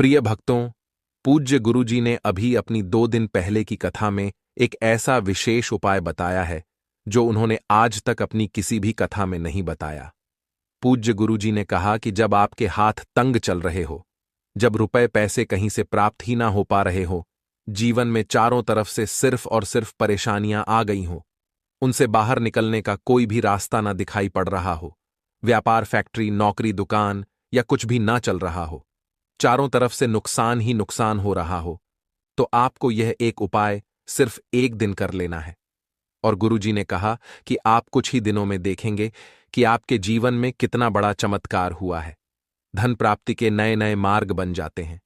प्रिय भक्तों, पूज्य गुरुजी ने अभी अपनी 2 दिन पहले की कथा में एक ऐसा विशेष उपाय बताया है जो उन्होंने आज तक अपनी किसी भी कथा में नहीं बताया। पूज्य गुरुजी ने कहा कि जब आपके हाथ तंग चल रहे हो, जब रुपए पैसे कहीं से प्राप्त ही ना हो पा रहे हो, जीवन में चारों तरफ से सिर्फ और सिर्फ परेशानियां आ गई हो, उनसे बाहर निकलने का कोई भी रास्ता ना दिखाई पड़ रहा हो, व्यापार, फैक्ट्री, नौकरी, दुकान या कुछ भी ना चल रहा हो, चारों तरफ से नुकसान ही नुकसान हो रहा हो, तो आपको यह एक उपाय सिर्फ 1 दिन कर लेना है। और गुरुजी ने कहा कि आप कुछ ही दिनों में देखेंगे कि आपके जीवन में कितना बड़ा चमत्कार हुआ है। धन प्राप्ति के नए नए मार्ग बन जाते हैं,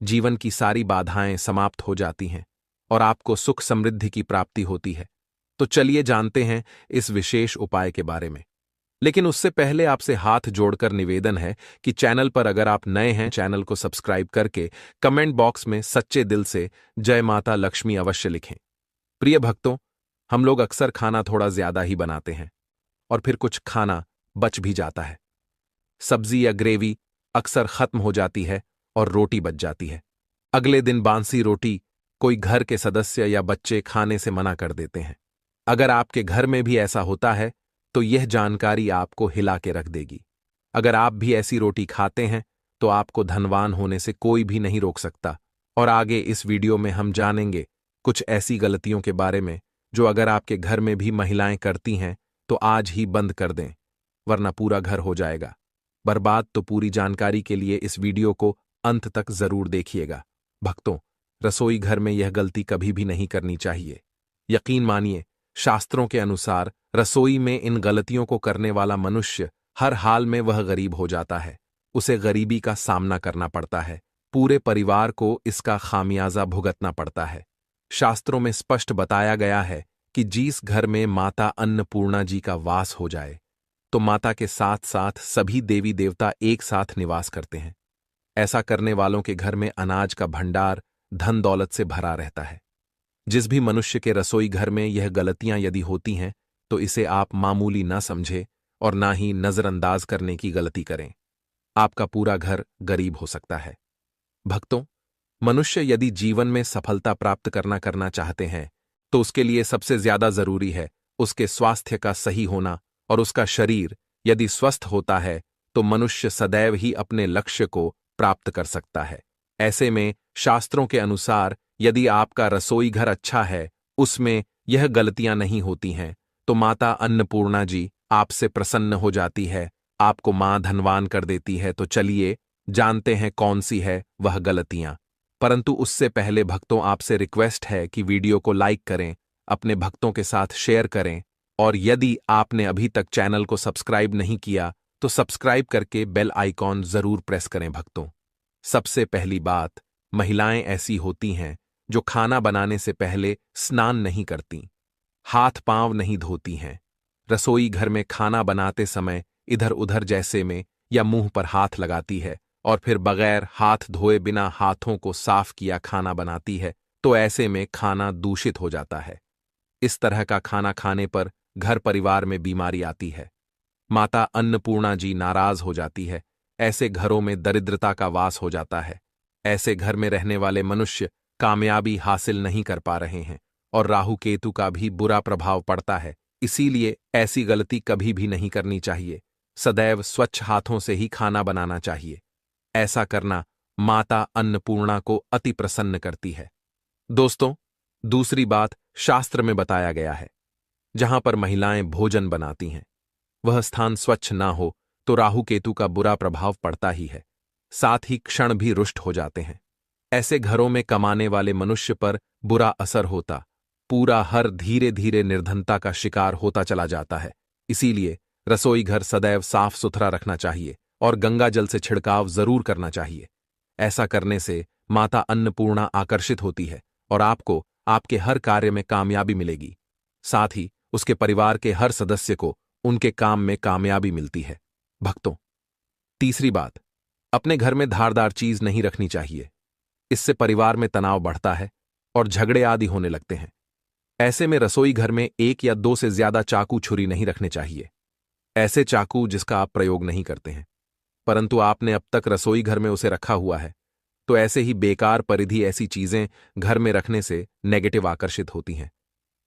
जीवन की सारी बाधाएं समाप्त हो जाती हैं और आपको सुख समृद्धि की प्राप्ति होती है। तो चलिए जानते हैं इस विशेष उपाय के बारे में। लेकिन उससे पहले आपसे हाथ जोड़कर निवेदन है कि चैनल पर अगर आप नए हैं, चैनल को सब्सक्राइब करके कमेंट बॉक्स में सच्चे दिल से जय माता लक्ष्मी अवश्य लिखें। प्रिय भक्तों, हम लोग अक्सर खाना थोड़ा ज्यादा ही बनाते हैं और फिर कुछ खाना बच भी जाता है। सब्जी या ग्रेवी अक्सर खत्म हो जाती है और रोटी बच जाती है। अगले दिन बांसी रोटी कोई घर के सदस्य या बच्चे खाने से मना कर देते हैं। अगर आपके घर में भी ऐसा होता है तो यह जानकारी आपको हिला के रख देगी। अगर आप भी ऐसी रोटी खाते हैं तो आपको धनवान होने से कोई भी नहीं रोक सकता। और आगे इस वीडियो में हम जानेंगे कुछ ऐसी गलतियों के बारे में जो अगर आपके घर में भी महिलाएं करती हैं तो आज ही बंद कर दें, वरना पूरा घर हो जाएगा बर्बाद। तो पूरी जानकारी के लिए इस वीडियो को अंत तक जरूर देखिएगा। भक्तों, रसोई घर में यह गलती कभी भी नहीं करनी चाहिए। यकीन मानिए, शास्त्रों के अनुसार रसोई में इन गलतियों को करने वाला मनुष्य हर हाल में वह गरीब हो जाता है। उसे गरीबी का सामना करना पड़ता है, पूरे परिवार को इसका खामियाजा भुगतना पड़ता है। शास्त्रों में स्पष्ट बताया गया है कि जिस घर में माता अन्नपूर्णा जी का वास हो जाए तो माता के साथ साथ सभी देवी देवता एक साथ निवास करते हैं। ऐसा करने वालों के घर में अनाज का भंडार धन दौलत से भरा रहता है। जिस भी मनुष्य के रसोई घर में यह गलतियां यदि होती हैं तो इसे आप मामूली ना समझें और ना ही नजरअंदाज करने की गलती करें। आपका पूरा घर गरीब हो सकता है। भक्तों, मनुष्य यदि जीवन में सफलता प्राप्त करना चाहते हैं तो उसके लिए सबसे ज्यादा जरूरी है उसके स्वास्थ्य का सही होना। और उसका शरीर यदि स्वस्थ होता है तो मनुष्य सदैव ही अपने लक्ष्य को प्राप्त कर सकता है। ऐसे में शास्त्रों के अनुसार यदि आपका रसोई घर अच्छा है, उसमें यह गलतियां नहीं होती हैं, तो माता अन्नपूर्णा जी आपसे प्रसन्न हो जाती है, आपको मां धनवान कर देती है। तो चलिए जानते हैं कौन सी है वह गलतियां। परंतु उससे पहले भक्तों, आपसे रिक्वेस्ट है कि वीडियो को लाइक करें, अपने भक्तों के साथ शेयर करें और यदि आपने अभी तक चैनल को सब्सक्राइब नहीं किया तो सब्सक्राइब करके बेल आइकॉन जरूर प्रेस करें। भक्तों, सबसे पहली बात, महिलाएं ऐसी होती हैं जो खाना बनाने से पहले स्नान नहीं करती, हाथ पांव नहीं धोती हैं, रसोई घर में खाना बनाते समय इधर उधर जैसे में या मुंह पर हाथ लगाती है और फिर बगैर हाथ धोए बिना हाथों को साफ किया खाना बनाती है। तो ऐसे में खाना दूषित हो जाता है। इस तरह का खाना खाने पर घर परिवार में बीमारी आती है। माता अन्नपूर्णा जी नाराज हो जाती है। ऐसे घरों में दरिद्रता का वास हो जाता है। ऐसे घर में रहने वाले मनुष्य कामयाबी हासिल नहीं कर पा रहे हैं और राहु केतु का भी बुरा प्रभाव पड़ता है। इसीलिए ऐसी गलती कभी भी नहीं करनी चाहिए। सदैव स्वच्छ हाथों से ही खाना बनाना चाहिए। ऐसा करना माता अन्नपूर्णा को अति प्रसन्न करती है। दोस्तों, दूसरी बात, शास्त्र में बताया गया है जहां पर महिलाएं भोजन बनाती हैं वह स्थान स्वच्छ ना हो तो राहु केतु का बुरा प्रभाव पड़ता ही है, साथ ही क्षण भी रुष्ट हो जाते हैं। ऐसे घरों में कमाने वाले मनुष्य पर बुरा असर होता, पूरा हर धीरे धीरे निर्धनता का शिकार होता चला जाता है। इसीलिए रसोई घर सदैव साफ सुथरा रखना चाहिए और गंगा जल से छिड़काव जरूर करना चाहिए। ऐसा करने से माता अन्नपूर्णा आकर्षित होती है और आपको आपके हर कार्य में कामयाबी मिलेगी। साथ ही उसके परिवार के हर सदस्य को उनके काम में कामयाबी मिलती है। भक्तों, तीसरी बात, अपने घर में धारदार चीज नहीं रखनी चाहिए। इससे परिवार में तनाव बढ़ता है और झगड़े आदि होने लगते हैं। ऐसे में रसोई घर में 1 या 2 से ज्यादा चाकू छुरी नहीं रखने चाहिए। ऐसे चाकू जिसका आप प्रयोग नहीं करते हैं परंतु आपने अब तक रसोई घर में उसे रखा हुआ है, तो ऐसे ही बेकार परिधि ऐसी चीजें घर में रखने से नेगेटिव आकर्षित होती हैं।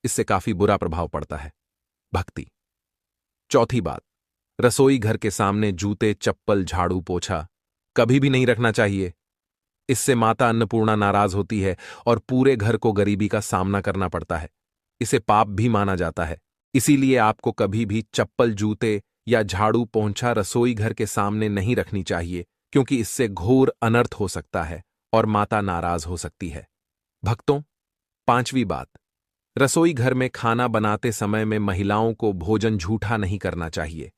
इससे काफी बुरा प्रभाव पड़ता है। भक्ति। चौथी बात, रसोई घर के सामने जूते, चप्पल, झाड़ू, पोछा कभी भी नहीं रखना चाहिए। इससे माता अन्नपूर्णा नाराज होती है और पूरे घर को गरीबी का सामना करना पड़ता है। इसे पाप भी माना जाता है। इसीलिए आपको कभी भी चप्पल, जूते या झाड़ू, पोंछा रसोई घर के सामने नहीं रखनी चाहिए, क्योंकि इससे घोर अनर्थ हो सकता है और माता नाराज हो सकती है। भक्तों, पांचवी बात, रसोई घर में खाना बनाते समय में महिलाओं को भोजन झूठा नहीं करना चाहिए।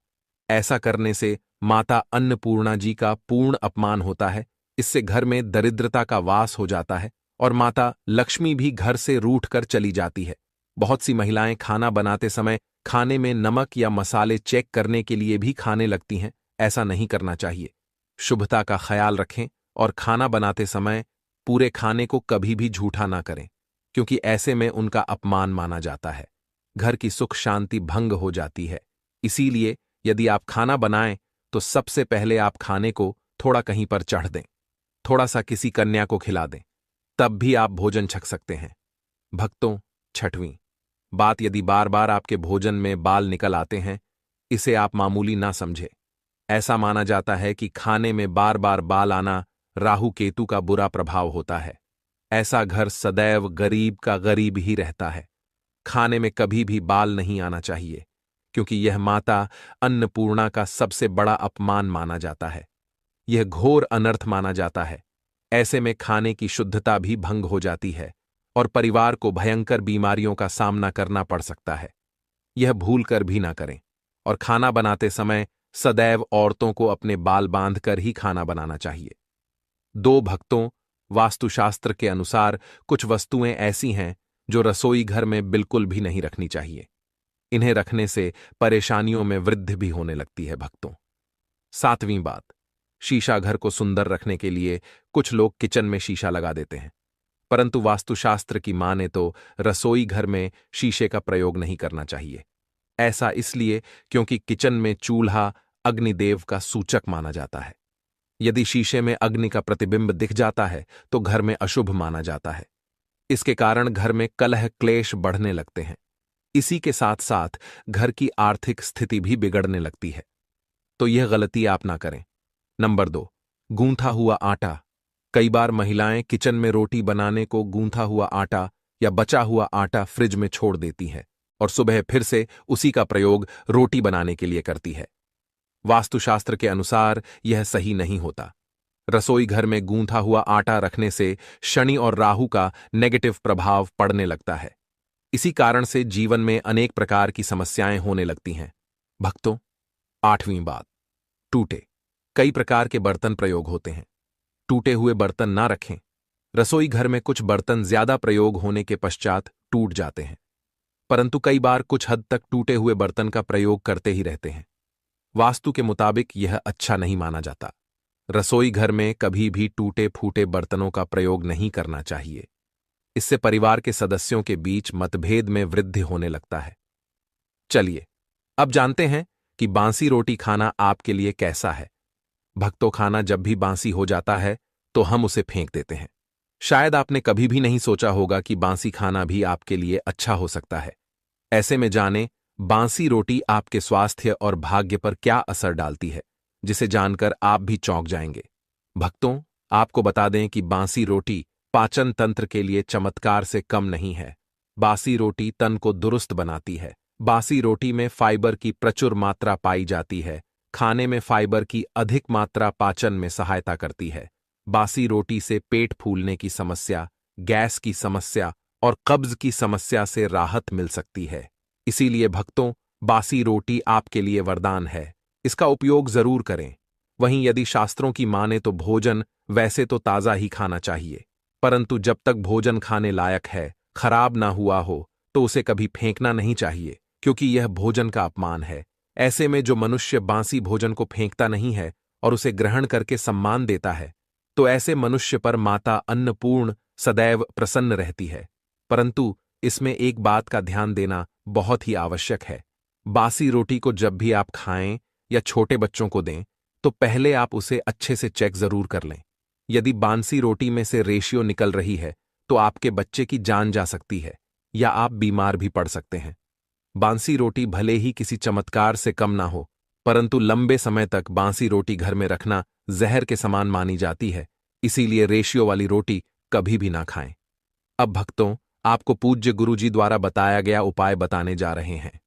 ऐसा करने से माता अन्नपूर्णा जी का पूर्ण अपमान होता है। इससे घर में दरिद्रता का वास हो जाता है और माता लक्ष्मी भी घर से रूठ कर चली जाती है। बहुत सी महिलाएं खाना बनाते समय खाने में नमक या मसाले चेक करने के लिए भी खाने लगती हैं। ऐसा नहीं करना चाहिए। शुभता का ख्याल रखें और खाना बनाते समय पूरे खाने को कभी भी झूठा ना करें, क्योंकि ऐसे में उनका अपमान माना जाता है। घर की सुख शांति भंग हो जाती है। इसीलिए यदि आप खाना बनाएं तो सबसे पहले आप खाने को थोड़ा कहीं पर चढ़ दें, थोड़ा सा किसी कन्या को खिला दें, तब भी आप भोजन छक सकते हैं। भक्तों, छठवीं बात, यदि बार बार आपके भोजन में बाल निकल आते हैं, इसे आप मामूली ना समझें। ऐसा माना जाता है कि खाने में बार बार बाल आना राहु केतु का बुरा प्रभाव होता है। ऐसा घर सदैव गरीब का गरीब ही रहता है। खाने में कभी भी बाल नहीं आना चाहिए, क्योंकि यह माता अन्नपूर्णा का सबसे बड़ा अपमान माना जाता है। यह घोर अनर्थ माना जाता है। ऐसे में खाने की शुद्धता भी भंग हो जाती है और परिवार को भयंकर बीमारियों का सामना करना पड़ सकता है। यह भूल कर भी ना करें और खाना बनाते समय सदैव औरतों को अपने बाल बांधकर ही खाना बनाना चाहिए। दो भक्तों, वास्तुशास्त्र के अनुसार कुछ वस्तुएं ऐसी हैं जो रसोई घर में बिल्कुल भी नहीं रखनी चाहिए। इन्हें रखने से परेशानियों में वृद्धि भी होने लगती है। भक्तों, सातवीं बात, शीशा घर को सुंदर रखने के लिए कुछ लोग किचन में शीशा लगा देते हैं, परंतु वास्तुशास्त्र की माने तो रसोई घर में शीशे का प्रयोग नहीं करना चाहिए। ऐसा इसलिए क्योंकि किचन में चूल्हा अग्निदेव का सूचक माना जाता है। यदि शीशे में अग्नि का प्रतिबिंब दिख जाता है तो घर में अशुभ माना जाता है। इसके कारण घर में कलह क्लेश बढ़ने लगते हैं। इसी के साथ साथ घर की आर्थिक स्थिति भी बिगड़ने लगती है। तो यह गलती आप ना करें। नंबर 2, गूंथा हुआ आटा। कई बार महिलाएं किचन में रोटी बनाने को गूंथा हुआ आटा या बचा हुआ आटा फ्रिज में छोड़ देती हैं और सुबह फिर से उसी का प्रयोग रोटी बनाने के लिए करती है। वास्तुशास्त्र के अनुसार यह सही नहीं होता। रसोई घर में गूंथा हुआ आटा रखने से शनि और राहु का नेगेटिव प्रभाव पड़ने लगता है। इसी कारण से जीवन में अनेक प्रकार की समस्याएं होने लगती हैं। भक्तों, आठवीं बात, टूटे। कई प्रकार के बर्तन प्रयोग होते हैं। टूटे हुए बर्तन ना रखें। रसोई घर में कुछ बर्तन ज्यादा प्रयोग होने के पश्चात टूट जाते हैं, परंतु कई बार कुछ हद तक टूटे हुए बर्तन का प्रयोग करते ही रहते हैं। वास्तु के मुताबिक यह अच्छा नहीं माना जाता। रसोई घर में कभी भी टूटे फूटे बर्तनों का प्रयोग नहीं करना चाहिए। इससे परिवार के सदस्यों के बीच मतभेद में वृद्धि होने लगता है। चलिए अब जानते हैं कि बांसी रोटी खाना आपके लिए कैसा है। भक्तों, खाना जब भी बांसी हो जाता है तो हम उसे फेंक देते हैं। शायद आपने कभी भी नहीं सोचा होगा कि बांसी खाना भी आपके लिए अच्छा हो सकता है। ऐसे में जाने बांसी रोटी आपके स्वास्थ्य और भाग्य पर क्या असर डालती है, जिसे जानकर आप भी चौंक जाएंगे। भक्तों, आपको बता दें कि बांसी रोटी पाचन तंत्र के लिए चमत्कार से कम नहीं है। बासी रोटी तन को दुरुस्त बनाती है। बासी रोटी में फाइबर की प्रचुर मात्रा पाई जाती है। खाने में फाइबर की अधिक मात्रा पाचन में सहायता करती है। बासी रोटी से पेट फूलने की समस्या, गैस की समस्या और कब्ज की समस्या से राहत मिल सकती है। इसीलिए भक्तों, बासी रोटी आपके लिए वरदान है। इसका उपयोग जरूर करें। वहीं यदि शास्त्रों की माने तो भोजन वैसे तो ताज़ा ही खाना चाहिए, परंतु जब तक भोजन खाने लायक है, खराब ना हुआ हो, तो उसे कभी फेंकना नहीं चाहिए, क्योंकि यह भोजन का अपमान है। ऐसे में जो मनुष्य बासी भोजन को फेंकता नहीं है और उसे ग्रहण करके सम्मान देता है, तो ऐसे मनुष्य पर माता अन्नपूर्ण सदैव प्रसन्न रहती है। परंतु इसमें एक बात का ध्यान देना बहुत ही आवश्यक है। बासी रोटी को जब भी आप खाएं या छोटे बच्चों को दें, तो पहले आप उसे अच्छे से चेक जरूर कर लें। यदि बांसी रोटी में से रेशियो निकल रही है तो आपके बच्चे की जान जा सकती है या आप बीमार भी पड़ सकते हैं। बांसी रोटी भले ही किसी चमत्कार से कम ना हो, परंतु लंबे समय तक बांसी रोटी घर में रखना जहर के समान मानी जाती है, इसीलिए रेशियो वाली रोटी कभी भी ना खाएं। अब भक्तों, आपको पूज्य गुरुजी द्वारा बताया गया उपाय बताने जा रहे हैं।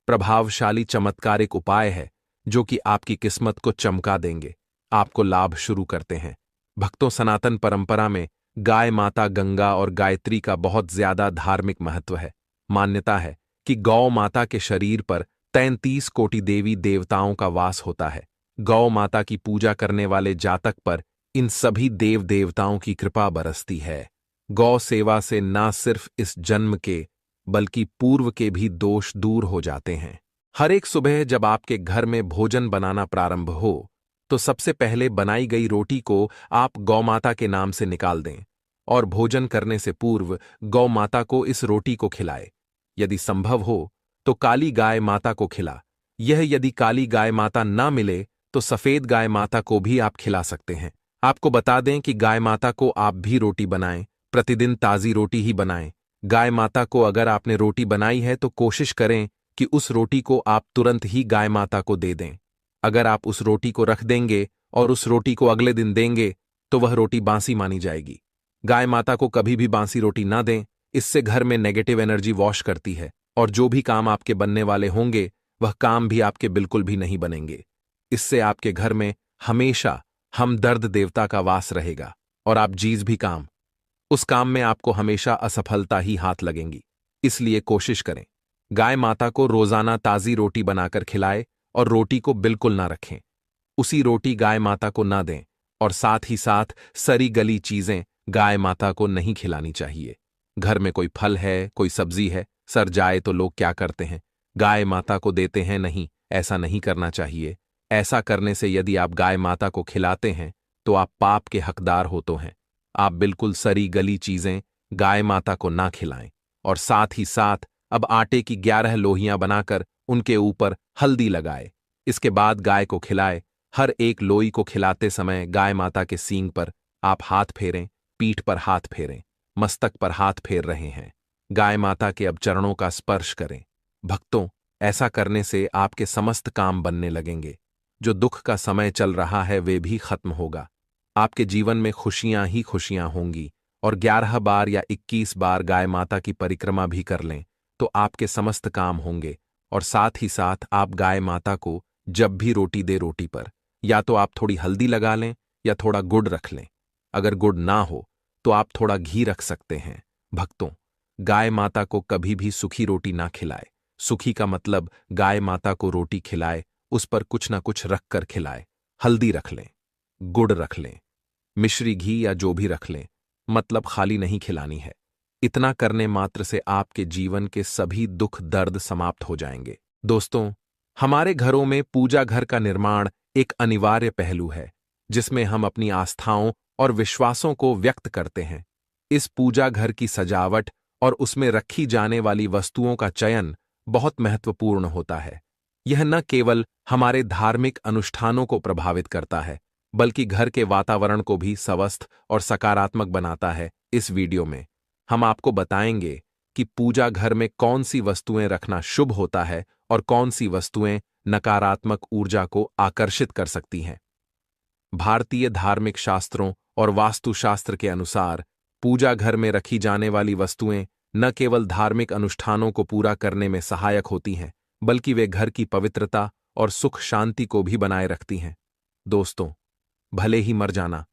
प्रभावशाली चमत्कारिक उपाय है जो कि आपकी किस्मत को चमका देंगे, आपको लाभ शुरू करते हैं। भक्तों, सनातन परंपरा में गाय माता गंगा और गायत्री का बहुत ज्यादा धार्मिक महत्व है। मान्यता है कि गौ माता के शरीर पर 33 कोटि देवी देवताओं का वास होता है। गौ माता की पूजा करने वाले जातक पर इन सभी देव देवताओं की कृपा बरसती है। गौ सेवा से न सिर्फ इस जन्म के बल्कि पूर्व के भी दोष दूर हो जाते हैं। हर एक सुबह जब आपके घर में भोजन बनाना प्रारंभ हो तो सबसे पहले बनाई गई रोटी को आप गौ माता के नाम से निकाल दें और भोजन करने से पूर्व गौ माता को इस रोटी को खिलाए। यदि संभव हो तो काली गाय माता को खिला। यह यदि काली गाय माता ना मिले तो सफेद गाय माता को भी आप खिला सकते हैं। आपको बता दें कि गाय माता को आप भी रोटी बनाएं, प्रतिदिन ताजी रोटी ही बनाएं। गाय माता को अगर आपने रोटी बनाई है तो कोशिश करें कि उस रोटी को आप तुरंत ही गाय माता को दे दें। अगर आप उस रोटी को रख देंगे और उस रोटी को अगले दिन देंगे तो वह रोटी बासी मानी जाएगी। गाय माता को कभी भी बासी रोटी ना दें, इससे घर में नेगेटिव एनर्जी वॉश करती है और जो भी काम आपके बनने वाले होंगे वह काम भी आपके बिल्कुल भी नहीं बनेंगे। इससे आपके घर में हमेशा हमदर्द देवता का वास रहेगा और आप जीज भी काम, उस काम में आपको हमेशा असफलता ही हाथ लगेंगी। इसलिए कोशिश करें गाय माता को रोजाना ताजी रोटी बनाकर खिलाए और रोटी को बिल्कुल ना रखें। उसी रोटी गाय माता को ना दें और साथ ही साथ सड़ी गली चीजें गाय माता को नहीं खिलानी चाहिए। घर में कोई फल है, कोई सब्जी है, सड़ जाए तो लोग क्या करते हैं, गाय माता को देते हैं। नहीं, ऐसा नहीं करना चाहिए। ऐसा करने से यदि आप गाय माता को खिलाते हैं तो आप पाप के हकदार होते हैं। आप बिल्कुल सड़ी गली चीजें गाय माता को ना खिलाएं और साथ ही साथ अब आटे की 11 लोहियां बनाकर उनके ऊपर हल्दी लगाए। इसके बाद गाय को खिलाए। हर एक लोई को खिलाते समय गाय माता के सींग पर आप हाथ फेरें, पीठ पर हाथ फेरें, मस्तक पर हाथ फेर रहे हैं। गाय माता के अब चरणों का स्पर्श करें। भक्तों, ऐसा करने से आपके समस्त काम बनने लगेंगे। जो दुख का समय चल रहा है वे भी खत्म होगा। आपके जीवन में खुशियां ही खुशियां होंगी और 11 बार या 21 बार गाय माता की परिक्रमा भी कर लें तो आपके समस्त काम होंगे। और साथ ही साथ आप गाय माता को जब भी रोटी दे, रोटी पर या तो आप थोड़ी हल्दी लगा लें या थोड़ा गुड़ रख लें। अगर गुड़ ना हो तो आप थोड़ा घी रख सकते हैं। भक्तों, गाय माता को कभी भी सूखी रोटी ना खिलाए। सूखी का मतलब गाय माता को रोटी खिलाए, उस पर कुछ ना कुछ रख कर खिलाए। हल्दी रख लें, गुड़ रख लें, मिश्री घी या जो भी रख लें, मतलब खाली नहीं खिलानी है। इतना करने मात्र से आपके जीवन के सभी दुख दर्द समाप्त हो जाएंगे। दोस्तों, हमारे घरों में पूजा घर का निर्माण एक अनिवार्य पहलू है जिसमें हम अपनी आस्थाओं और विश्वासों को व्यक्त करते हैं। इस पूजा घर की सजावट और उसमें रखी जाने वाली वस्तुओं का चयन बहुत महत्वपूर्ण होता है। यह न केवल हमारे धार्मिक अनुष्ठानों को प्रभावित करता है बल्कि घर के वातावरण को भी स्वस्थ और सकारात्मक बनाता है। इस वीडियो में हम आपको बताएंगे कि पूजा घर में कौन सी वस्तुएं रखना शुभ होता है और कौन सी वस्तुएं नकारात्मक ऊर्जा को आकर्षित कर सकती हैं। भारतीय धार्मिक शास्त्रों और वास्तुशास्त्र के अनुसार पूजा घर में रखी जाने वाली वस्तुएं न केवल धार्मिक अनुष्ठानों को पूरा करने में सहायक होती हैं बल्कि वे घर की पवित्रता और सुख शांति को भी बनाए रखती हैं। दोस्तों, भले ही मर जाना,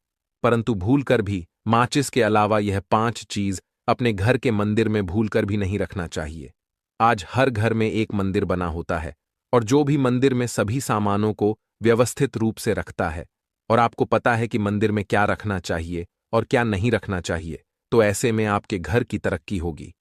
परंतु भूलकर भी माचिस के अलावा यह 5 चीज अपने घर के मंदिर में भूलकर भी नहीं रखना चाहिए। आज हर घर में एक मंदिर बना होता है और जो भी मंदिर में सभी सामानों को व्यवस्थित रूप से रखता है और आपको पता है कि मंदिर में क्या रखना चाहिए और क्या नहीं रखना चाहिए, तो ऐसे में आपके घर की तरक्की होगी।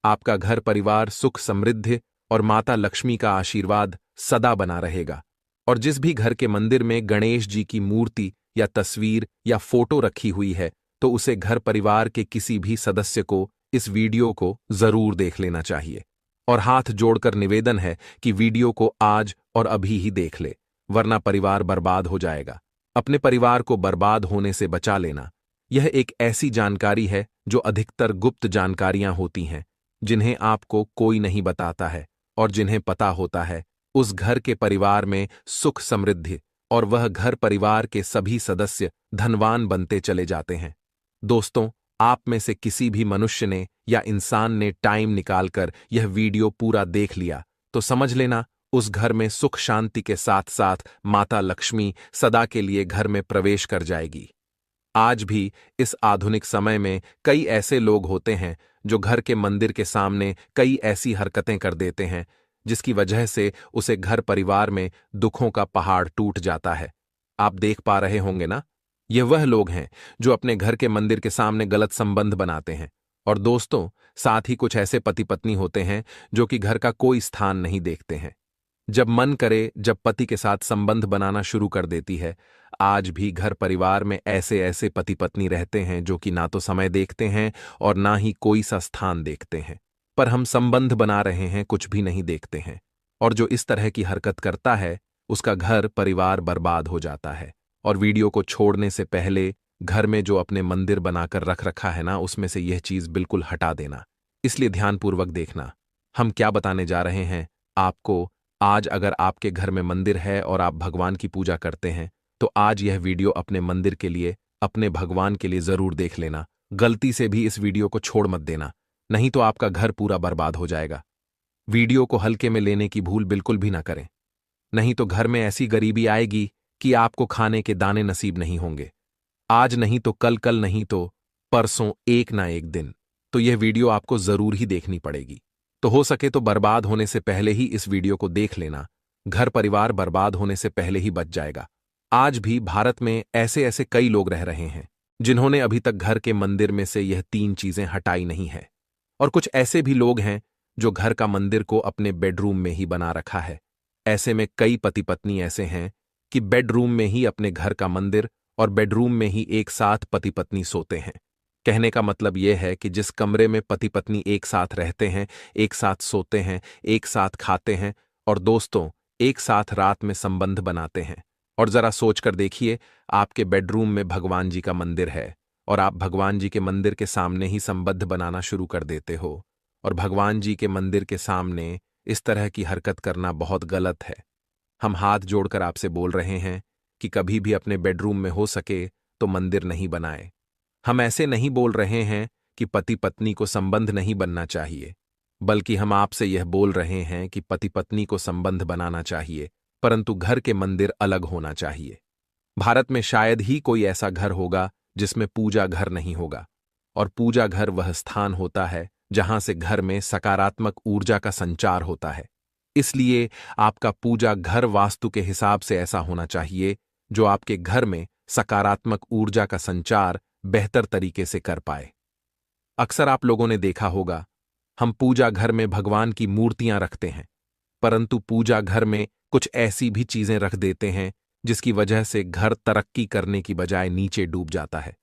आपका घर परिवार सुख समृद्धि और माता लक्ष्मी का आशीर्वाद सदा बना रहेगा। और जिस भी घर के मंदिर में गणेश जी की मूर्ति या तस्वीर या फोटो रखी हुई है तो उसे घर परिवार के किसी भी सदस्य को इस वीडियो को जरूर देख लेना चाहिए। और हाथ जोड़कर निवेदन है कि वीडियो को आज और अभी ही देख ले, वरना परिवार बर्बाद हो जाएगा। अपने परिवार को बर्बाद होने से बचा लेना, यह एक ऐसी जानकारी है जो अधिकतर गुप्त जानकारियां होती हैं, जिन्हें आपको कोई नहीं बताता है, और जिन्हें पता होता है उस घर के परिवार में सुख समृद्धि और वह घर परिवार के सभी सदस्य धनवान बनते चले जाते हैं। दोस्तों, आप में से किसी भी मनुष्य ने या इंसान ने टाइम निकालकर यह वीडियो पूरा देख लिया तो समझ लेना उस घर में सुख शांति के साथ साथ माता लक्ष्मी सदा के लिए घर में प्रवेश कर जाएगी। आज भी इस आधुनिक समय में कई ऐसे लोग होते हैं जो घर के मंदिर के सामने कई ऐसी हरकतें कर देते हैं जिसकी वजह से उसे घर परिवार में दुखों का पहाड़ टूट जाता है। आप देख पा रहे होंगे ना, ये वह लोग हैं जो अपने घर के मंदिर के सामने गलत संबंध बनाते हैं। और दोस्तों, साथ ही कुछ ऐसे पति पत्नी होते हैं जो कि घर का कोई स्थान नहीं देखते हैं। जब मन करे जब पति के साथ संबंध बनाना शुरू कर देती है। आज भी घर परिवार में ऐसे ऐसे पति पत्नी रहते हैं जो कि ना तो समय देखते हैं और ना ही कोई सा स्थान देखते हैं, पर हम संबंध बना रहे हैं कुछ भी नहीं देखते हैं। और जो इस तरह की हरकत करता है उसका घर परिवार बर्बाद हो जाता है। और वीडियो को छोड़ने से पहले घर में जो अपने मंदिर बनाकर रख रखा है ना, उसमें से यह चीज बिल्कुल हटा देना। इसलिए ध्यानपूर्वक देखना हम क्या बताने जा रहे हैं आपको। आज अगर आपके घर में मंदिर है और आप भगवान की पूजा करते हैं तो आज यह वीडियो अपने मंदिर के लिए, अपने भगवान के लिए जरूर देख लेना। गलती से भी इस वीडियो को छोड़ मत देना, नहीं तो आपका घर पूरा बर्बाद हो जाएगा। वीडियो को हल्के में लेने की भूल बिल्कुल भी ना करें, नहीं तो घर में ऐसी गरीबी आएगी कि आपको खाने के दाने नसीब नहीं होंगे। आज नहीं तो कल, कल नहीं तो परसों, एक ना एक दिन तो यह वीडियो आपको जरूर ही देखनी पड़ेगी। तो हो सके तो बर्बाद होने से पहले ही इस वीडियो को देख लेना, घर परिवार बर्बाद होने से पहले ही बच जाएगा। आज भी भारत में ऐसे ऐसे कई लोग रह रहे हैं जिन्होंने अभी तक घर के मंदिर में से यह 3 चीजें हटाई नहीं है। और कुछ ऐसे भी लोग हैं जो घर का मंदिर को अपने बेडरूम में ही बना रखा है। ऐसे में कई पति पत्नी ऐसे हैं कि बेडरूम में ही अपने घर का मंदिर और बेडरूम में ही एक साथ पति पत्नी सोते हैं। कहने का मतलब यह है कि जिस कमरे में पति पत्नी एक साथ रहते हैं, एक साथ सोते हैं, एक साथ खाते हैं और दोस्तों एक साथ रात में संबंध बनाते हैं। और जरा सोचकर देखिए, आपके बेडरूम में भगवान जी का मंदिर है और आप भगवान जी के मंदिर के सामने ही संबंध बनाना शुरू कर देते हो। और भगवान जी के मंदिर के सामने इस तरह की हरकत करना बहुत गलत है। हम हाथ जोड़कर आपसे बोल रहे हैं कि कभी भी अपने बेडरूम में हो सके तो मंदिर नहीं बनाए। हम ऐसे नहीं बोल रहे हैं कि पति पत्नी को संबंध नहीं बनना चाहिए, बल्कि हम आपसे यह बोल रहे हैं कि पति पत्नी को संबंध बनाना चाहिए, परंतु घर के मंदिर अलग होना चाहिए। भारत में शायद ही कोई ऐसा घर होगा जिसमें पूजा घर नहीं होगा। और पूजा घर वह स्थान होता है जहां से घर में सकारात्मक ऊर्जा का संचार होता है। इसलिए आपका पूजा घर वास्तु के हिसाब से ऐसा होना चाहिए जो आपके घर में सकारात्मक ऊर्जा का संचार बेहतर तरीके से कर पाए। अक्सर आप लोगों ने देखा होगा, हम पूजा घर में भगवान की मूर्तियां रखते हैं, परंतु पूजा घर में कुछ ऐसी भी चीजें रख देते हैं जिसकी वजह से घर तरक्की करने की बजाय नीचे डूब जाता है।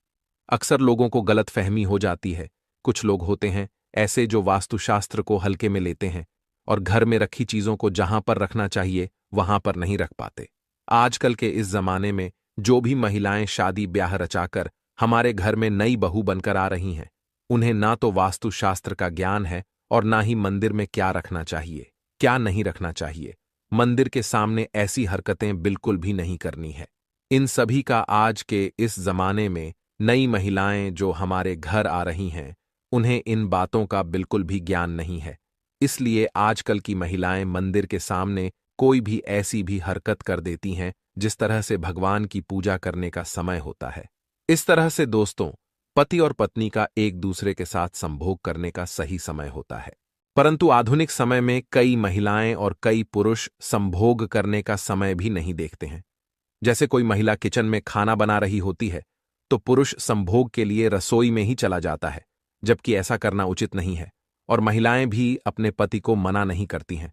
अक्सर लोगों को गलतफहमी हो जाती है। कुछ लोग होते हैं ऐसे जो वास्तुशास्त्र को हल्के में लेते हैं और घर में रखी चीजों को जहां पर रखना चाहिए वहां पर नहीं रख पाते। आजकल के इस जमाने में जो भी महिलाएं शादी ब्याह रचाकर हमारे घर में नई बहू बनकर आ रही हैं, उन्हें ना तो वास्तुशास्त्र का ज्ञान है और ना ही मंदिर में क्या रखना चाहिए, क्या नहीं रखना चाहिए। मंदिर के सामने ऐसी हरकतें बिल्कुल भी नहीं करनी है। इन सभी का आज के इस जमाने में नई महिलाएं जो हमारे घर आ रही हैं, उन्हें इन बातों का बिल्कुल भी ज्ञान नहीं है। इसलिए आजकल की महिलाएं मंदिर के सामने कोई भी ऐसी भी हरकत कर देती हैं जिस तरह से भगवान की पूजा करने का समय होता है। इस तरह से दोस्तों, पति और पत्नी का एक दूसरे के साथ संभोग करने का सही समय होता है। परंतु आधुनिक समय में कई महिलाएं और कई पुरुष संभोग करने का समय भी नहीं देखते हैं। जैसे कोई महिला किचन में खाना बना रही होती है तो पुरुष संभोग के लिए रसोई में ही चला जाता है, जबकि ऐसा करना उचित नहीं है। और महिलाएं भी अपने पति को मना नहीं करती हैं।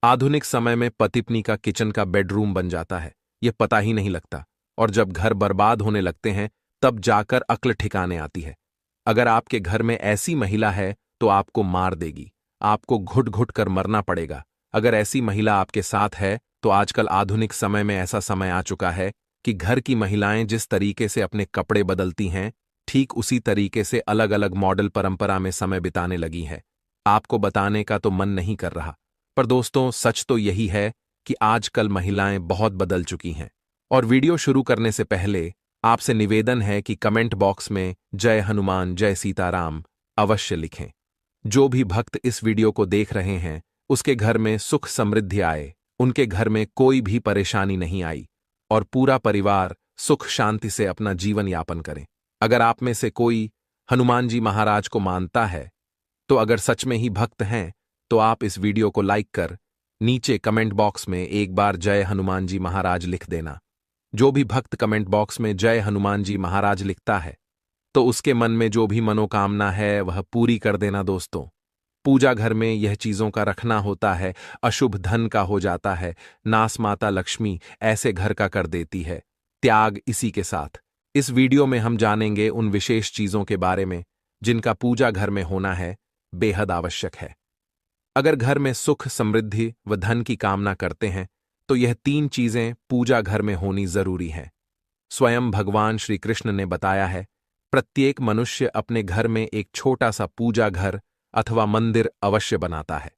आधुनिक समय में पति पत्नी का किचन का बेडरूम बन जाता है, यह पता ही नहीं लगता। और जब घर बर्बाद होने लगते हैं तब जाकर अक्ल ठिकाने आती है। अगर आपके घर में ऐसी महिला है तो आपको मार देगी, आपको घुट घुट कर मरना पड़ेगा। अगर ऐसी महिला आपके साथ है तो आजकल आधुनिक समय में ऐसा समय आ चुका है कि घर की महिलाएं जिस तरीके से अपने कपड़े बदलती हैं, ठीक उसी तरीके से अलग अलग मॉडल परंपरा में समय बिताने लगी है। आपको बताने का तो मन नहीं कर रहा, पर दोस्तों सच तो यही है कि आजकल महिलाएं बहुत बदल चुकी हैं। और वीडियो शुरू करने से पहले आपसे निवेदन है कि कमेंट बॉक्स में जय हनुमान जय सीताराम अवश्य लिखें। जो भी भक्त इस वीडियो को देख रहे हैं उसके घर में सुख समृद्धि आए, उनके घर में कोई भी परेशानी नहीं आई और पूरा परिवार सुख शांति से अपना जीवन यापन करें। अगर आप में से कोई हनुमान जी महाराज को मानता है, तो अगर सच में ही भक्त हैं तो आप इस वीडियो को लाइक कर नीचे कमेंट बॉक्स में एक बार जय हनुमान जी महाराज लिख देना। जो भी भक्त कमेंट बॉक्स में जय हनुमान जी महाराज लिखता है तो उसके मन में जो भी मनोकामना है वह पूरी कर देना। दोस्तों, पूजा घर में यह चीजों का रखना होता है, अशुभ धन का हो जाता है, नास माता लक्ष्मी ऐसे घर का कर देती है, त्याग इसी के साथ। इस वीडियो में हम जानेंगे उन विशेष चीजों के बारे में जिनका पूजा घर में होना है बेहद आवश्यक है। अगर घर में सुख समृद्धि व धन की कामना करते हैं तो यह 3 चीजें पूजा घर में होनी जरूरी है। स्वयं भगवान श्री कृष्ण ने बताया है, प्रत्येक मनुष्य अपने घर में एक छोटा सा पूजा घर अथवा मंदिर अवश्य बनाता है,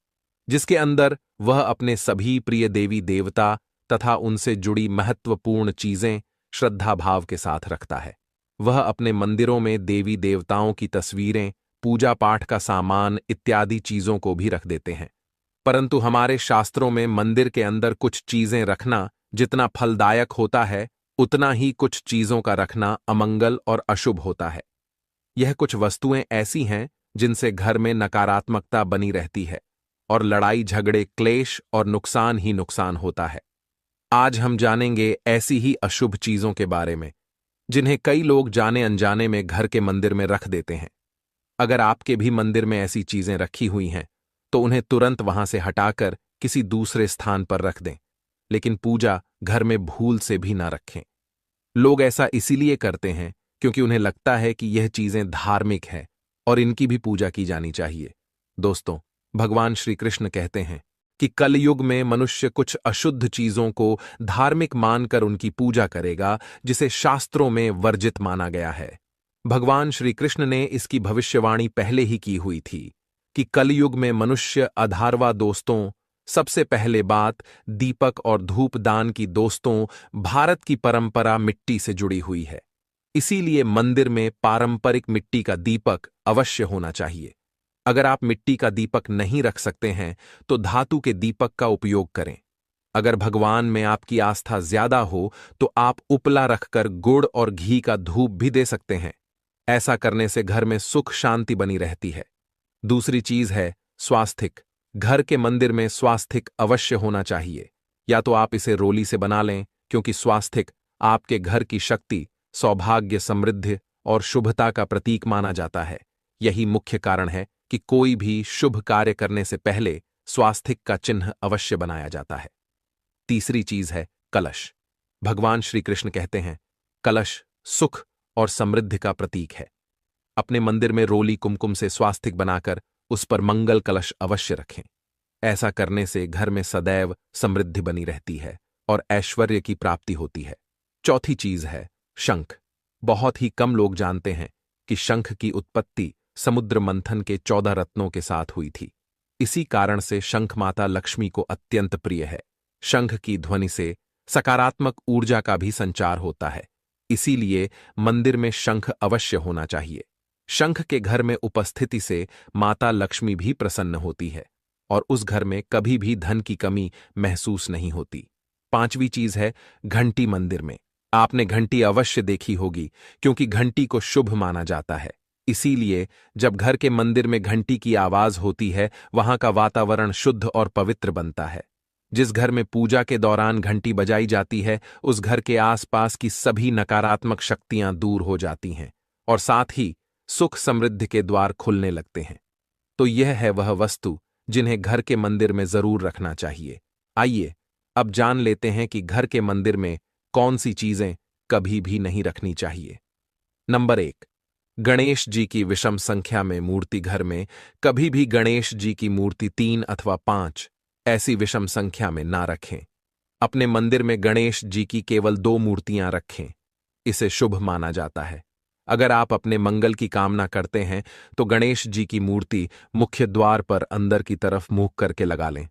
जिसके अंदर वह अपने सभी प्रिय देवी देवता तथा उनसे जुड़ी महत्वपूर्ण चीजें श्रद्धा भाव के साथ रखता है। वह अपने मंदिरों में देवी देवताओं की तस्वीरें, पूजा पाठ का सामान इत्यादि चीजों को भी रख देते हैं। परंतु हमारे शास्त्रों में मंदिर के अंदर कुछ चीजें रखना जितना फलदायक होता है, उतना ही कुछ चीजों का रखना अमंगल और अशुभ होता है। यह कुछ वस्तुएं ऐसी हैं जिनसे घर में नकारात्मकता बनी रहती है और लड़ाई झगड़े क्लेश और नुकसान ही नुकसान होता है। आज हम जानेंगे ऐसी ही अशुभ चीजों के बारे में जिन्हें कई लोग जाने अनजाने में घर के मंदिर में रख देते हैं। अगर आपके भी मंदिर में ऐसी चीजें रखी हुई हैं तो उन्हें तुरंत वहां से हटाकर किसी दूसरे स्थान पर रख दें, लेकिन पूजा घर में भूल से भी ना रखें। लोग ऐसा इसीलिए करते हैं क्योंकि उन्हें लगता है कि यह चीजें धार्मिक हैं और इनकी भी पूजा की जानी चाहिए। दोस्तों, भगवान श्री कृष्ण कहते हैं कि कलयुग में मनुष्य कुछ अशुद्ध चीजों को धार्मिक मानकर उनकी पूजा करेगा, जिसे शास्त्रों में वर्जित माना गया है। भगवान श्री कृष्ण ने इसकी भविष्यवाणी पहले ही की हुई थी कि कलयुग में मनुष्य अधारवा दोस्तों, सबसे पहले बात दीपक और धूपदान की दोस्तों, भारत की परंपरा मिट्टी से जुड़ी हुई है। इसीलिए मंदिर में पारंपरिक मिट्टी का दीपक अवश्य होना चाहिए। अगर आप मिट्टी का दीपक नहीं रख सकते हैं तो धातु के दीपक का उपयोग करें। अगर भगवान में आपकी आस्था ज्यादा हो तो आप उपला रखकर गुड़ और घी का धूप भी दे सकते हैं। ऐसा करने से घर में सुख शांति बनी रहती है। दूसरी चीज है स्वास्तिक। घर के मंदिर में स्वास्तिक अवश्य होना चाहिए। या तो आप इसे रोली से बना लें, क्योंकि स्वास्तिक आपके घर की शक्ति, सौभाग्य, समृद्धि और शुभता का प्रतीक माना जाता है। यही मुख्य कारण है कि कोई भी शुभ कार्य करने से पहले स्वास्तिक का चिन्ह अवश्य बनाया जाता है। तीसरी चीज है कलश। भगवान श्री कृष्ण कहते हैं, कलश सुख और समृद्धि का प्रतीक है। अपने मंदिर में रोली कुमकुम से स्वास्तिक बनाकर उस पर मंगल कलश अवश्य रखें। ऐसा करने से घर में सदैव समृद्धि बनी रहती है और ऐश्वर्य की प्राप्ति होती है। चौथी चीज है शंख। बहुत ही कम लोग जानते हैं कि शंख की उत्पत्ति समुद्र मंथन के 14 रत्नों के साथ हुई थी। इसी कारण से शंख माता लक्ष्मी को अत्यंत प्रिय है। शंख की ध्वनि से सकारात्मक ऊर्जा का भी संचार होता है। इसीलिए मंदिर में शंख अवश्य होना चाहिए। शंख के घर में उपस्थिति से माता लक्ष्मी भी प्रसन्न होती है और उस घर में कभी भी धन की कमी महसूस नहीं होती। पांचवी चीज है घंटी। मंदिर में आपने घंटी अवश्य देखी होगी, क्योंकि घंटी को शुभ माना जाता है। इसीलिए जब घर के मंदिर में घंटी की आवाज होती है, वहां का वातावरण शुद्ध और पवित्र बनता है। जिस घर में पूजा के दौरान घंटी बजाई जाती है, उस घर के आसपास की सभी नकारात्मक शक्तियां दूर हो जाती हैं और साथ ही सुख समृद्धि के द्वार खुलने लगते हैं। तो यह है वह वस्तु जिन्हें घर के मंदिर में जरूर रखना चाहिए। आइए अब जान लेते हैं कि घर के मंदिर में कौन सी चीजें कभी भी नहीं रखनी चाहिए। नंबर 1, गणेश जी की विषम संख्या में मूर्ति। घर में कभी भी गणेश जी की मूर्ति 3 अथवा 5 ऐसी विषम संख्या में ना रखें। अपने मंदिर में गणेश जी की केवल 2 मूर्तियां रखें। इसे शुभ माना जाता है। अगर आप अपने मंगल की कामना करते हैं तो गणेश जी की मूर्ति मुख्य द्वार पर अंदर की तरफ मुंह करके लगा लें।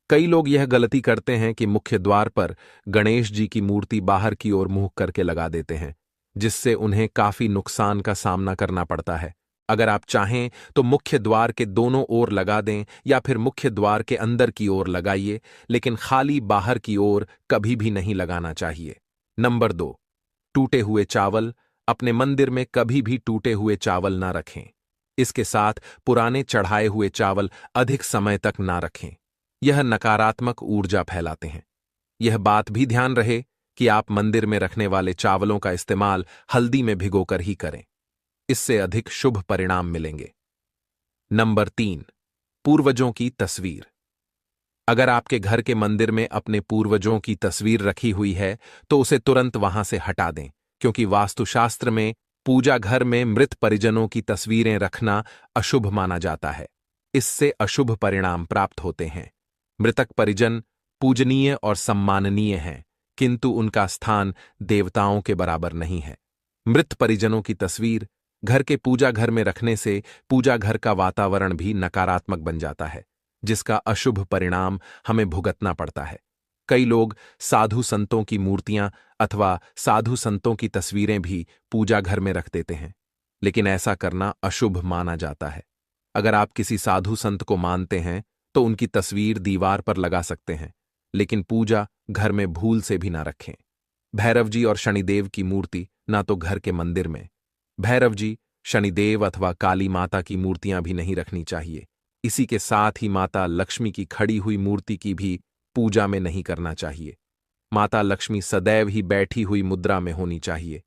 कई लोग यह गलती करते हैं कि मुख्य द्वार पर गणेश जी की मूर्ति बाहर की ओर मुंह करके लगा देते हैं, जिससे उन्हें काफी नुकसान का सामना करना पड़ता है। अगर आप चाहें तो मुख्य द्वार के दोनों ओर लगा दें या फिर मुख्य द्वार के अंदर की ओर लगाइए, लेकिन खाली बाहर की ओर कभी भी नहीं लगाना चाहिए। नंबर 2, टूटे हुए चावल। अपने मंदिर में कभी भी टूटे हुए चावल ना रखें। इसके साथ पुराने चढ़ाए हुए चावल अधिक समय तक ना रखें। यह नकारात्मक ऊर्जा फैलाते हैं। यह बात भी ध्यान रहे कि आप मंदिर में रखने वाले चावलों का इस्तेमाल हल्दी में भिगोकर ही करें। इससे अधिक शुभ परिणाम मिलेंगे। नंबर 3, पूर्वजों की तस्वीर। अगर आपके घर के मंदिर में अपने पूर्वजों की तस्वीर रखी हुई है तो उसे तुरंत वहां से हटा दें, क्योंकि वास्तुशास्त्र में पूजा घर में मृत परिजनों की तस्वीरें रखना अशुभ माना जाता है। इससे अशुभ परिणाम प्राप्त होते हैं। मृतक परिजन पूजनीय और सम्माननीय हैं, किंतु उनका स्थान देवताओं के बराबर नहीं है। मृत परिजनों की तस्वीर घर के पूजा घर में रखने से पूजा घर का वातावरण भी नकारात्मक बन जाता है, जिसका अशुभ परिणाम हमें भुगतना पड़ता है। कई लोग साधु संतों की मूर्तियां अथवा साधु संतों की तस्वीरें भी पूजा घर में रख देते हैं, लेकिन ऐसा करना अशुभ माना जाता है। अगर आप किसी साधु संत को मानते हैं तो उनकी तस्वीर दीवार पर लगा सकते हैं, लेकिन पूजा घर में भूल से भी ना रखें। भैरव जी और शनिदेव की मूर्ति ना तो घर के मंदिर में। भैरव जी, शनिदेव अथवा काली माता की मूर्तियां भी नहीं रखनी चाहिए। इसी के साथ ही माता लक्ष्मी की खड़ी हुई मूर्ति की भी पूजा में नहीं करना चाहिए। माता लक्ष्मी सदैव ही बैठी हुई मुद्रा में होनी चाहिए।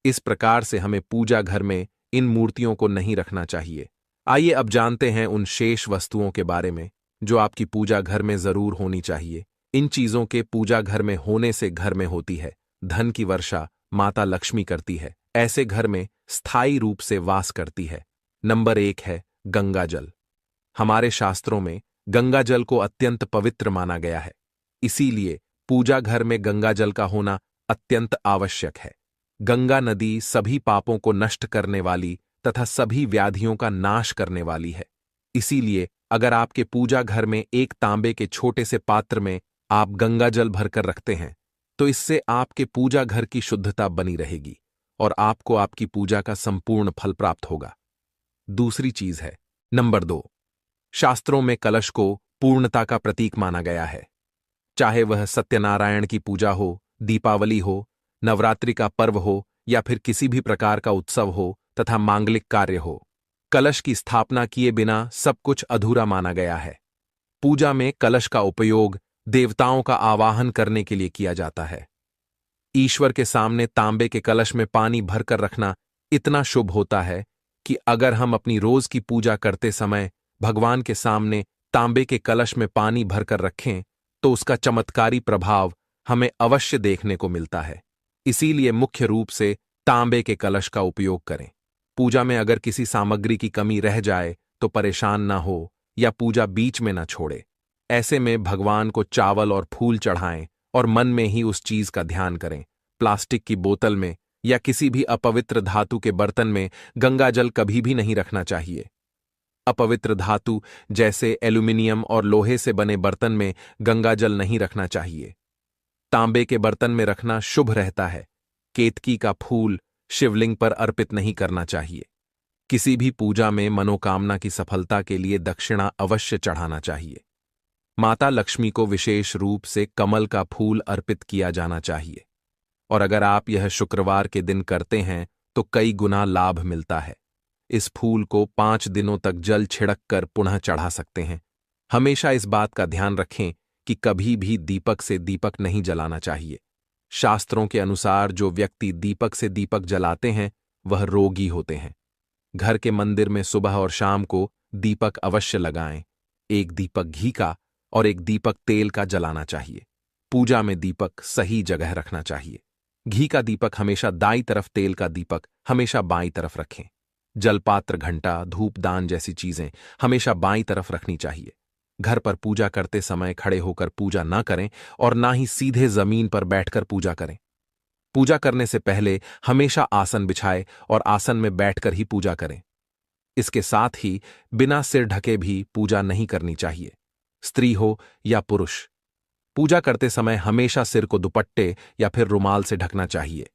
इस प्रकार से हमें पूजा घर में इन मूर्तियों को नहीं रखना चाहिए। आइए अब जानते हैं उन शेष वस्तुओं के बारे में जो आपकी पूजा घर में जरूर होनी चाहिए। इन चीजों के पूजा घर में होने से घर में होती है धन की वर्षा माता लक्ष्मी करती है, ऐसे घर में स्थायी रूप से वास करती है। नंबर 1 है गंगा जल। हमारे शास्त्रों में गंगा जल को अत्यंत पवित्र माना गया है, इसीलिए पूजा घर में गंगा जल का होना अत्यंत आवश्यक है। गंगा नदी सभी पापों को नष्ट करने वाली तथा सभी व्याधियों का नाश करने वाली है। इसीलिए अगर आपके पूजा घर में एक तांबे के छोटे से पात्र में आप गंगा जल भरकर रखते हैं तो इससे आपके पूजा घर की शुद्धता बनी रहेगी और आपको आपकी पूजा का संपूर्ण फल प्राप्त होगा। दूसरी चीज है नंबर 2, शास्त्रों में कलश को पूर्णता का प्रतीक माना गया है। चाहे वह सत्यनारायण की पूजा हो, दीपावली हो, नवरात्रि का पर्व हो या फिर किसी भी प्रकार का उत्सव हो तथा मांगलिक कार्य हो, कलश की स्थापना किए बिना सब कुछ अधूरा माना गया है। पूजा में कलश का उपयोग देवताओं का आवाहन करने के लिए किया जाता है। ईश्वर के सामने तांबे के कलश में पानी भरकर रखना इतना शुभ होता है कि अगर हम अपनी रोज की पूजा करते समय भगवान के सामने तांबे के कलश में पानी भरकर रखें तो उसका चमत्कारी प्रभाव हमें अवश्य देखने को मिलता है। इसीलिए मुख्य रूप से तांबे के कलश का उपयोग करें। पूजा में अगर किसी सामग्री की कमी रह जाए तो परेशान ना हो या पूजा बीच में ना छोड़े। ऐसे में भगवान को चावल और फूल चढ़ाएं और मन में ही उस चीज का ध्यान करें। प्लास्टिक की बोतल में या किसी भी अपवित्र धातु के बर्तन में गंगा जल कभी भी नहीं रखना चाहिए। अपवित्र धातु जैसे एल्यूमिनियम और लोहे से बने बर्तन में गंगा जल नहीं रखना चाहिए। तांबे के बर्तन में रखना शुभ रहता है। केतकी का फूल शिवलिंग पर अर्पित नहीं करना चाहिए। किसी भी पूजा में मनोकामना की सफलता के लिए दक्षिणा अवश्य चढ़ाना चाहिए। माता लक्ष्मी को विशेष रूप से कमल का फूल अर्पित किया जाना चाहिए और अगर आप यह शुक्रवार के दिन करते हैं तो कई गुना लाभ मिलता है। इस फूल को 5 दिनों तक जल छिड़क कर पुनः चढ़ा सकते हैं। हमेशा इस बात का ध्यान रखें कि कभी भी दीपक से दीपक नहीं जलाना चाहिए। शास्त्रों के अनुसार जो व्यक्ति दीपक से दीपक जलाते हैं वह रोगी होते हैं। घर के मंदिर में सुबह और शाम को दीपक अवश्य लगाएं। एक दीपक घी का और एक दीपक तेल का जलाना चाहिए। पूजा में दीपक सही जगह रखना चाहिए। घी का दीपक हमेशा दाईं तरफ, तेल का दीपक हमेशा बाईं तरफ रखें। जलपात्र, घंटा, धूपदान जैसी चीजें हमेशा बाईं तरफ रखनी चाहिए। घर पर पूजा करते समय खड़े होकर पूजा न करें और ना ही सीधे जमीन पर बैठकर पूजा करें। पूजा करने से पहले हमेशा आसन बिछाए और आसन में बैठकर ही पूजा करें। इसके साथ ही बिना सिर ढके भी पूजा नहीं करनी चाहिए, स्त्री हो या पुरुष। पूजा करते समय हमेशा सिर को दुपट्टे या फिर रुमाल से ढकना चाहिए।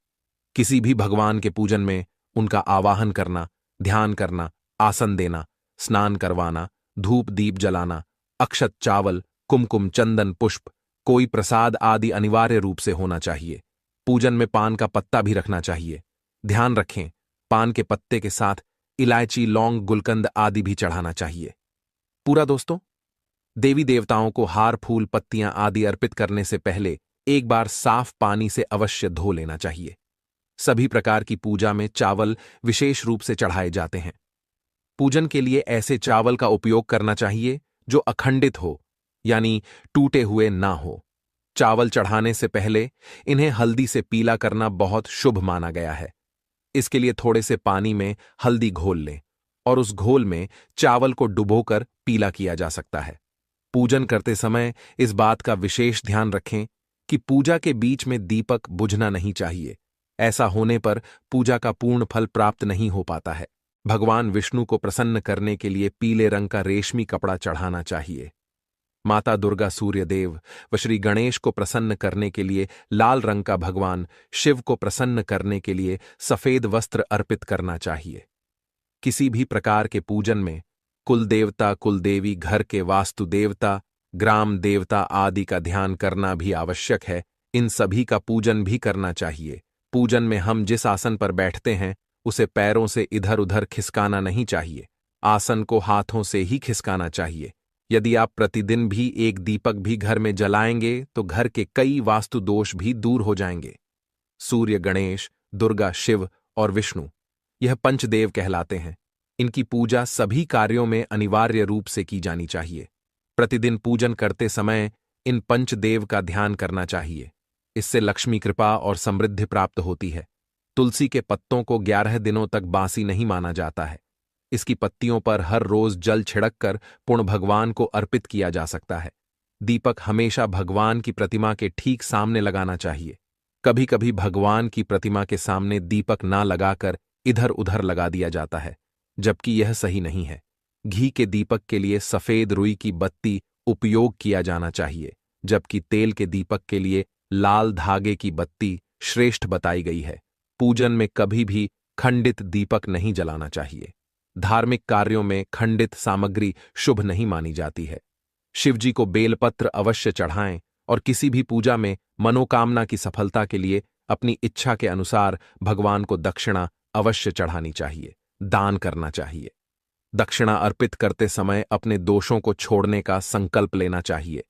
किसी भी भगवान के पूजन में उनका आवाहन करना, ध्यान करना, आसन देना, स्नान करवाना, धूप दीप जलाना, अक्षत चावल, कुमकुम, चंदन, पुष्प, कोई प्रसाद आदि अनिवार्य रूप से होना चाहिए। पूजन में पान का पत्ता भी रखना चाहिए। ध्यान रखें, पान के पत्ते के साथ इलायची, लौंग, गुलकंद आदि भी चढ़ाना चाहिए। पूरा दोस्तों, देवी देवताओं को हार, फूल, पत्तियां आदि अर्पित करने से पहले एक बार साफ पानी से अवश्य धो लेना चाहिए। सभी प्रकार की पूजा में चावल विशेष रूप से चढ़ाए जाते हैं। पूजन के लिए ऐसे चावल का उपयोग करना चाहिए जो अखंडित हो, यानी टूटे हुए ना हो। चावल चढ़ाने से पहले इन्हें हल्दी से पीला करना बहुत शुभ माना गया है। इसके लिए थोड़े से पानी में हल्दी घोल लें और उस घोल में चावल को डुबोकर पीला किया जा सकता है। पूजन करते समय इस बात का विशेष ध्यान रखें कि पूजा के बीच में दीपक बुझना नहीं चाहिए। ऐसा होने पर पूजा का पूर्ण फल प्राप्त नहीं हो पाता है। भगवान विष्णु को प्रसन्न करने के लिए पीले रंग का रेशमी कपड़ा चढ़ाना चाहिए। माता दुर्गा, सूर्य देव व श्री गणेश को प्रसन्न करने के लिए लाल रंग का, भगवान शिव को प्रसन्न करने के लिए सफेद वस्त्र अर्पित करना चाहिए। किसी भी प्रकार के पूजन में कुल देवता, कुल देवी, घर के वास्तु देवता, ग्राम देवता आदि का ध्यान करना भी आवश्यक है। इन सभी का पूजन भी करना चाहिए। पूजन में हम जिस आसन पर बैठते हैं उसे पैरों से इधर उधर खिसकाना नहीं चाहिए। आसन को हाथों से ही खिसकाना चाहिए। यदि आप प्रतिदिन भी एक दीपक भी घर में जलाएंगे तो घर के कई वास्तु दोष भी दूर हो जाएंगे। सूर्य, गणेश, दुर्गा, शिव और विष्णु यह पंचदेव कहलाते हैं। इनकी पूजा सभी कार्यों में अनिवार्य रूप से की जानी चाहिए। प्रतिदिन पूजन करते समय इन पंचदेव का ध्यान करना चाहिए। इससे लक्ष्मी कृपा और समृद्धि प्राप्त होती है। तुलसी के पत्तों को 11 दिनों तक बासी नहीं माना जाता है। इसकी पत्तियों पर हर रोज जल छिड़क कर पुण्य भगवान को अर्पित किया जा सकता है। दीपक हमेशा भगवान की प्रतिमा के ठीक सामने लगाना चाहिए। कभी कभी भगवान की प्रतिमा के सामने दीपक ना लगाकर इधर उधर लगा दिया जाता है, जबकि यह सही नहीं है। घी के दीपक के लिए सफेद रुई की बत्ती उपयोग किया जाना चाहिए, जबकि तेल के दीपक के लिए लाल धागे की बत्ती श्रेष्ठ बताई गई है। पूजन में कभी भी खंडित दीपक नहीं जलाना चाहिए। धार्मिक कार्यों में खंडित सामग्री शुभ नहीं मानी जाती है। शिवजी को बेलपत्र अवश्य चढ़ाएं और किसी भी पूजा में मनोकामना की सफलता के लिए अपनी इच्छा के अनुसार भगवान को दक्षिणा अवश्य चढ़ानी चाहिए, दान करना चाहिए। दक्षिणा अर्पित करते समय अपने दोषों को छोड़ने का संकल्प लेना चाहिए।